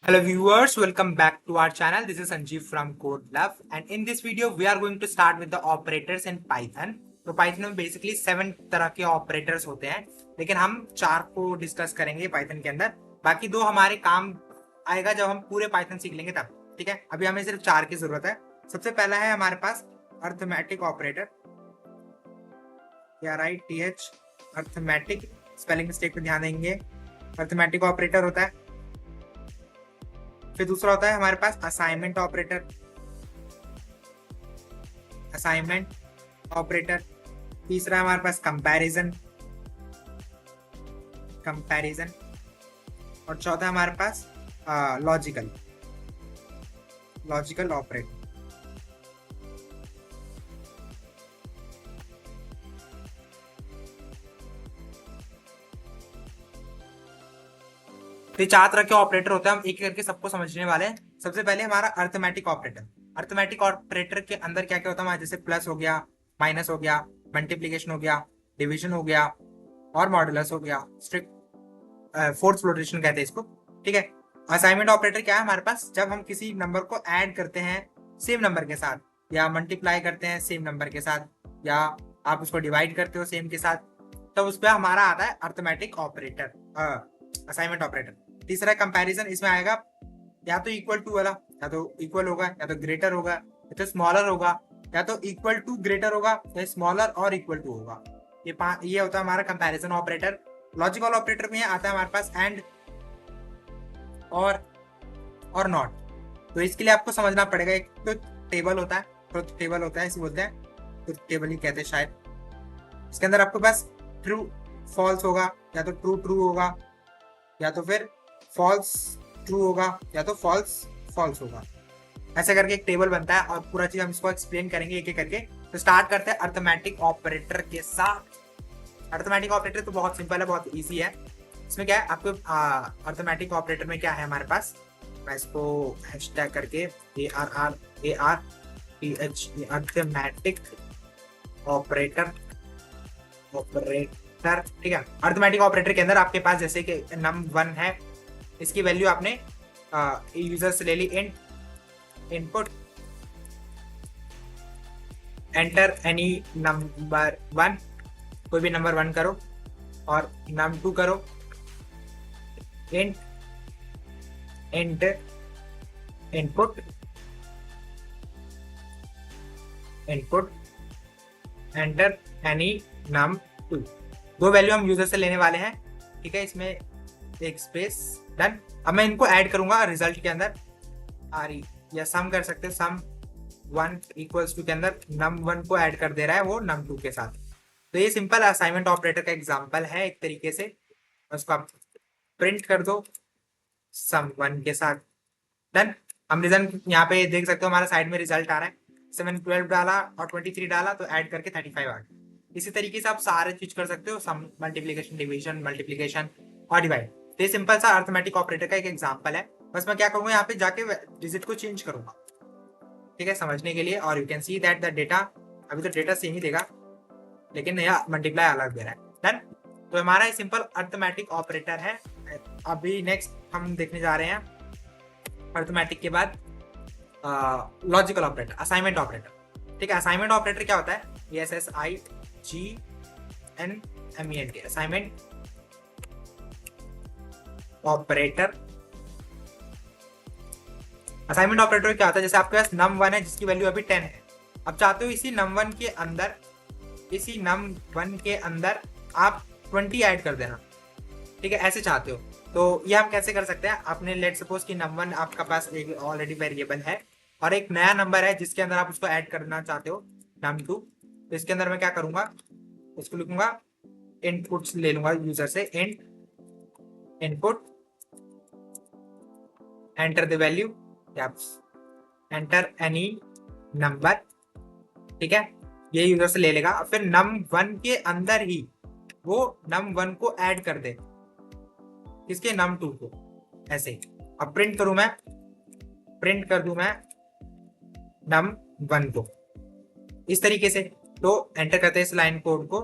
Hello viewers, welcome back to our channel. This is Sanjeev from Code Love, and in this video we are going to start with the operators in Python. तो Python में basically 7 तरह के operators होते हैं, लेकिन हम 4 को discuss करेंगे Python के अंदर। बाकी 2 हमारे काम आएगा जब हम पूरे Python सीख लेंगे तब। ठीक है, अभी हमें सिर्फ 4 की जरूरत है। सबसे पहला है हमारे पास अर्थमेटिक ऑपरेटर, या right TH arithmetic, spelling mistake पे ध्यान देंगे। अर्थमेटिक ऑपरेटर होता है। फिर दूसरा होता है हमारे पास असाइनमेंट ऑपरेटर, असाइनमेंट ऑपरेटर। तीसरा है हमारे पास कंपैरिजन, कंपैरिजन। और चौथा है हमारे पास लॉजिकल, लॉजिकल ऑपरेटर। तो 4 तरह के ऑपरेटर होते हैं, हम एक एक करके सबको समझने वाले हैं। सबसे पहले हमारा अर्थमेटिक ऑपरेटर। अर्थमेटिक ऑपरेटर के अंदर क्या क्या होता है, जैसे प्लस हो गया, माइनस हो गया, मल्टीप्लीकेशन हो गया, डिवीजन हो गया और मॉडुलस हो गया, स्ट्रिक्ट फोर्थ फ्लोटेशन कहते हैं इसको। ठीक है। असाइनमेंट ऑपरेटर क्या है हमारे पास, जब हम किसी नंबर को ऐड करते हैं सेम नंबर के साथ, या मल्टीप्लाई करते हैं सेम नंबर के साथ, या आप उसको डिवाइड करते हो सेम के साथ, तब उस पर हमारा आता है अर्थमेटिक ऑपरेटर, असाइनमेंट ऑपरेटर। तीसरा कंपैरिजन, इसमें आएगा या तो इक्वल टू वाला, या तो इक्वल होगा, या तो ग्रेटर होगा, या तो स्मॉलर होगा, या तो इक्वल टू ग्रेटर होगा, या स्मॉलर और इक्वल टू होगा। ये होता है हमारा कंपैरिजन ऑपरेटर। लॉजिकल ऑपरेटर में आता है हमारे पास एंड और नॉट। तो इसके लिए आपको समझना पड़ेगा, एक तो टेबल होता है, ट्रुथ टेबल होता है, इसे बोलते हैं ट्रुथ टेबल ही कहते हैं शायद। इसके अंदर आपके पास ट्रू फॉल्स होगा, या तो ट्रू ट्रू होगा, या तो फिर फॉल्स ट्रू होगा, या तो फॉल्स फॉल्स होगा। ऐसे करके एक टेबल बनता है और पूरा चीज हम इसको एक्सप्लेन करेंगे एक एक करके। तो स्टार्ट करते हैं अर्थमेटिक ऑपरेटर के साथ। अर्थमेटिक ऑपरेटर तो बहुत सिंपल है, बहुत इजी है। इसमें क्या है, आपको अर्थमेटिक ऑपरेटर में क्या है हमारे पास, मैं इसको हैशटैग करके ARRARTH अर्थमेटिक ऑपरेटर, ऑपरेटर। ठीक है। अर्थमेटिक ऑपरेटर के अंदर आपके पास जैसे कि num1 है, इसकी वैल्यू आपने यूजर से ले ली, इनपुट एंटर एनी नंबर 1, कोई भी नंबर 1 करो, और num2 करो, int input enter any num2। 2 value हम यूजर से लेने वाले हैं। ठीक है, इसमें एक स्पेस, डन। अब मैं इनको ऐड करूंगा रिजल्ट के अंदर, आरी या सम कर सकते हो, सम 1 इक्वल्स टू के अंदर num1 को ऐड कर दे रहा है वो num2 के साथ। तो ये सिंपल असाइनमेंट ऑपरेटर का एग्जांपल है एक तरीके से। उसको आप प्रिंट कर दो सम 1 के साथ, डन। हम रिजल्ट यहाँ पे देख सकते हो, हमारा साइड में रिजल्ट आ रहा है। 7 12 डाला और 23 डाला तो ऐड करके 35 आ गया। इसी तरीके से आप सारे चीज कर सकते हो, सम, मल्टीप्लीकेशन, डिवीजन, मल्टीप्लीकेशन और डिवाइड। तो ये सिंपल सा अर्थमेटिक ऑपरेटर का एक एग्जांपल है। बस मैं क्या करूंगा, यहाँ पे जाके डिजिट को चेंज करूंगा, ठीक है, समझने के लिए। और you can see that the data, अभी तो डेटा सेम ही देगा, लेकिन यह मल्टीप्लाई अलग दे रहा है, डन। तो हमारा ये सिंपल अर्थमेटिक ऑपरेटर है। अभी नेक्स्ट हम देखने जा रहे हैं अर्थमेटिक के बाद लॉजिकल ऑपरेटर, असाइनमेंट ऑपरेटर। ठीक है। असाइनमेंट ऑपरेटर क्या होता है, ASSIGNMENT, assignment operator. Assignment operator क्या होता है, जैसे आपके पास num1 है जिसकी वैल्यू अभी 10 है। अब चाहते हो इसी num1 के अंदर, इसी num1 के अंदर आप 20 ऐड कर देना। ठीक है, ऐसे चाहते हो तो ये हम कैसे कर सकते हैं, आपने लेट सपोज कि num1 आपका पास एक ऑलरेडी वेरिएबल है और एक नया नंबर है जिसके अंदर आप उसको ऐड करना चाहते हो, num2। तो इसके अंदर मैं क्या करूंगा, इसको लिखूंगा, इनपुट ले लूंगा यूजर से, input enter the value, enter any number. ठीक है, ये यूजर से ले लेगा। फिर num1 के अंदर ही वो num1 को ऐड कर दे, किसके, num2 को, ऐसे। अब प्रिंट करूं मैं, प्रिंट कर दूं मैं num1 को इस तरीके से। तो एंटर करते हैं इस लाइन कोड को,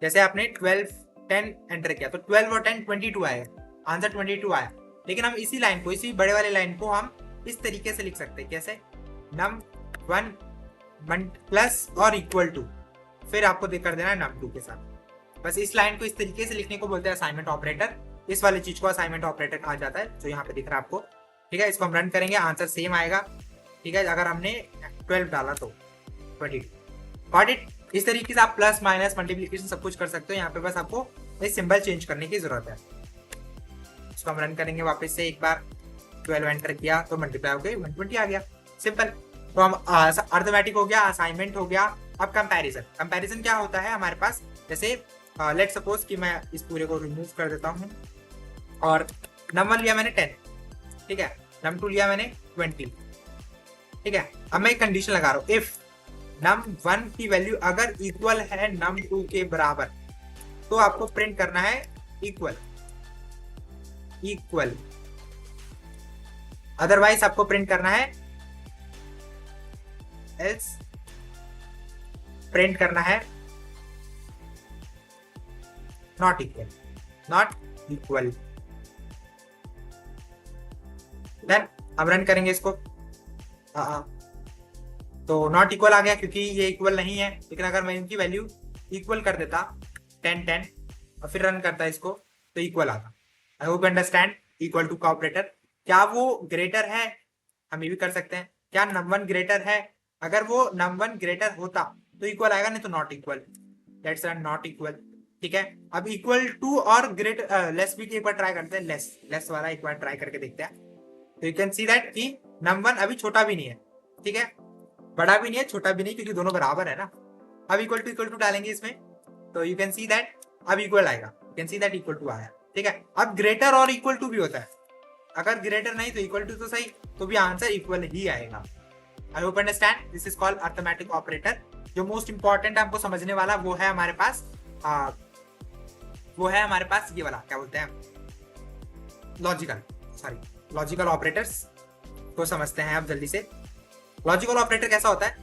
जैसे आपने 12 10 एंटर किया तो 12 और 10 22 आएगा, आंसर 22 आया। लेकिन हम इसी लाइन को, इसी बड़े वाले लाइन को हम इस तरीके से लिख सकते हैं। कैसे? num1 प्लस और इक्वल टू, फिर आपको कर देना है num2 के साथ। बस इस लाइन को इस तरीके से लिखने को बोलते हैं असाइनमेंट ऑपरेटर। इस वाली चीज को असाइनमेंट ऑपरेटर कहा जाता है, जो यहाँ पे दिख रहा है आपको। ठीक है, इसको हम रन करेंगे, आंसर सेम आएगा। ठीक है, अगर हमने 12 डाला तो 22। Got it? इस तरीके से आप प्लस माइनस मल्टीप्लिकेशन सब कुछ कर सकते हो। यहाँ पे बस आपको इस सिंबल चेंज करने की जरूरत है। इसको हम रन करेंगे वापस से एक बार। 12 एंटर किया तो मल्टीप्लाई हो गई, 120 आ गया। सिंपल। तो हम अर्थमेटिक हो गया, असाइनमेंट हो गया। अब कंपैरिजन। कंपैरिजन क्या होता है हमारे पास? जैसे लेट सपोज कि मैं इस पूरे को रिमूव कर देता हूँ और num1 लिया मैंने 10, ठीक है, num2 लिया मैंने 20, ठीक है। अब मैं एक कंडीशन लगा रहा हूँ, इफ num1 की वैल्यू अगर इक्वल है num2 के बराबर, तो आपको प्रिंट करना है इक्वल, इक्वल। अदरवाइज आपको प्रिंट करना है एल्स, प्रिंट करना है not equal, not equal. Then अब रन करेंगे इसको। तो नॉट इक्वल आ गया क्योंकि ये इक्वल नहीं है। लेकिन अगर मैं इनकी वैल्यू इक्वल कर देता 10 10 और फिर रन करता इसको, तो इक्वल आता। I hope understand equal to का ऑपरेटर। क्या वो ग्रेटर है? हम ये भी कर सकते हैं। क्या num1 ग्रेटर है? अगर वो num1 ग्रेटर होता तो इक्वल आएगा, नहीं तो not equal. Let's run not equal. ठीक है, अब इक्वल टू और ग्रेटर लेस भी एक बार ट्राई करते हैं। लेस, लेस वाला एक बार ट्राई करके देखते हैं। तो यू कैन सी दैट कि num1 अभी छोटा भी नहीं है, ठीक है, बड़ा भी नहीं है, छोटा भी नहीं, क्योंकि दोनों बराबर है ना। अब इक्वल टू डालेंगे इसमें, तो यू कैन सी दैट अब इक्वल आएगा। You can see that equal to आया, ठीक है। अब ग्रेटर और इक्वल टू भी होता है। अगर ग्रेटर नहीं तो इक्वल टू तो सही, तो भी आंसर इक्वल ही आएगा। आई hope understand. This is called arithmetic operator. जो मोस्ट इंपॉर्टेंट हमको समझने वाला वो है हमारे पास ये वाला, क्या बोलते हैं, लॉजिकल, सॉरी, लॉजिकल ऑपरेटर्स को समझते हैं अब जल्दी से। लॉजिकल ऑपरेटर कैसा होता है?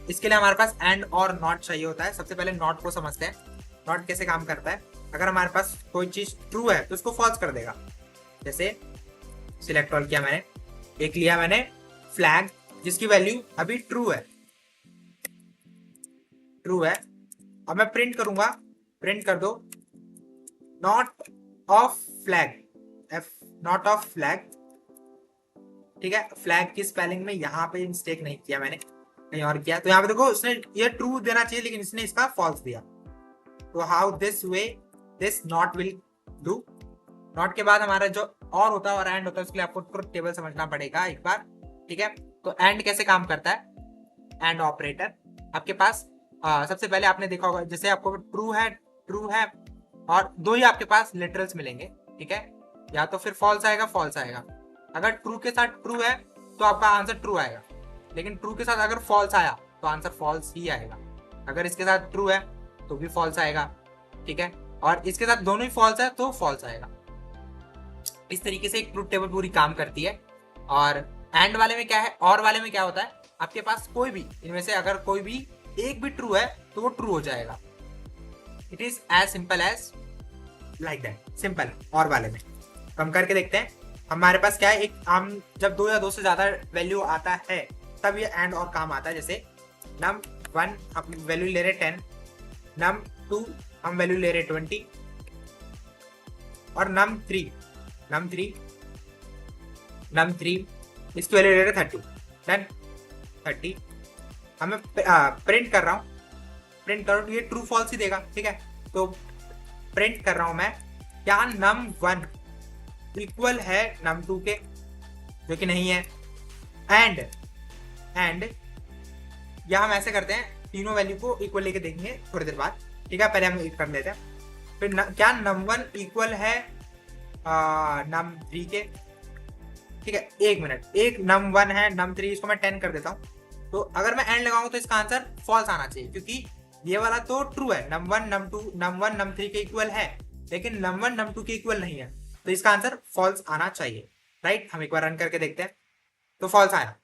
इसके लिए हमारे पास एंड और नॉट चाहिए होता है। सबसे पहले नॉट को समझते हैं। नॉट कैसे काम करता है? अगर हमारे पास कोई चीज ट्रू है तो उसको फॉल्स कर देगा। जैसे सिलेक्ट ऑल किया मैंने, एक लिया मैंने फ्लैग जिसकी वैल्यू अभी ट्रू है, ट्रू है। अब मैं प्रिंट करूंगा, प्रिंट कर दो not of flag, F not of flag, ठीक है। फ्लैग की स्पेलिंग में यहाँ पे मिस्टेक नहीं किया मैंने, कहीं और किया। तो यहाँ पे देखो, उसने ये ट्रू देना चाहिए लेकिन इसने इसका फॉल्स दिया। तो how this way this not will do. Not के बाद हमारा जो और होता है और एंड होता है, उसके लिए आपको ट्रुथ टेबल समझना पड़ेगा एक बार, ठीक है। तो एंड कैसे काम करता है? एंड ऑपरेटर आपके पास सबसे पहले आपने देखा होगा, जैसे आपको ट्रू है और दो ही आपके पास लिटरल्स मिलेंगे, ठीक है। या तो फिर फॉल्स आएगा, फॉल्स आएगा। अगर ट्रू के साथ ट्रू है तो आपका आंसर ट्रू आएगा, लेकिन ट्रू के साथ अगर फॉल्स आया तो आंसर फॉल्स ही आएगा। अगर इसके साथ ट्रू है तो भी फॉल्स आएगा, ठीक है, और इसके साथ दोनों ही फॉल्स है तो फॉल्स आएगा। इस तरीके से एक ट्रूथ टेबल पूरी काम करती है। और एंड वाले में क्या है, और वाले में क्या होता है, आपके पास कोई भी इनमें से अगर कोई भी एक भी ट्रू है तो वो ट्रू हो जाएगा। It is as simple as like that, simple. और वाले में कम करके देखते हैं हमारे पास क्या है। एक हम जब दो या दो से ज्यादा वैल्यू आता है तब ये एंड और काम आता है। जैसे num1 हम वैल्यू ले रहे 10, num2 हम वैल्यू ले रहे 20 और num3 इसकी वैल्यू ले रहे 30। देन 30 हमें प्रिंट कर रहा हूँ, प्रिंट करो ये ट्रू फॉल्स ही देगा, ठीक है। तो प्रिंट कर रहा हूं मैं, क्या num1 इक्वल है num2 के, जो कि नहीं है। एंड या हम ऐसे करते हैं, तीनों वैल्यू को इक्वल लेके देखेंगे थोड़ी देर बाद, ठीक है। पहले हम कर लेते हैं। फिर क्या num1 इक्वल है num3 के, ठीक है। एक मिनट, एक num1 है num3, इसको मैं 10 कर देता हूँ। तो अगर मैं एंड लगाऊंगा तो इसका आंसर फॉल्स आना चाहिए, क्योंकि ये वाला तो ट्रू है, num1 num3 के इक्वल है, लेकिन num1 num2 के इक्वल नहीं है, तो इसका आंसर फॉल्स आना चाहिए, राइट। हम एक बार रन करके देखते हैं, तो फॉल्स आया।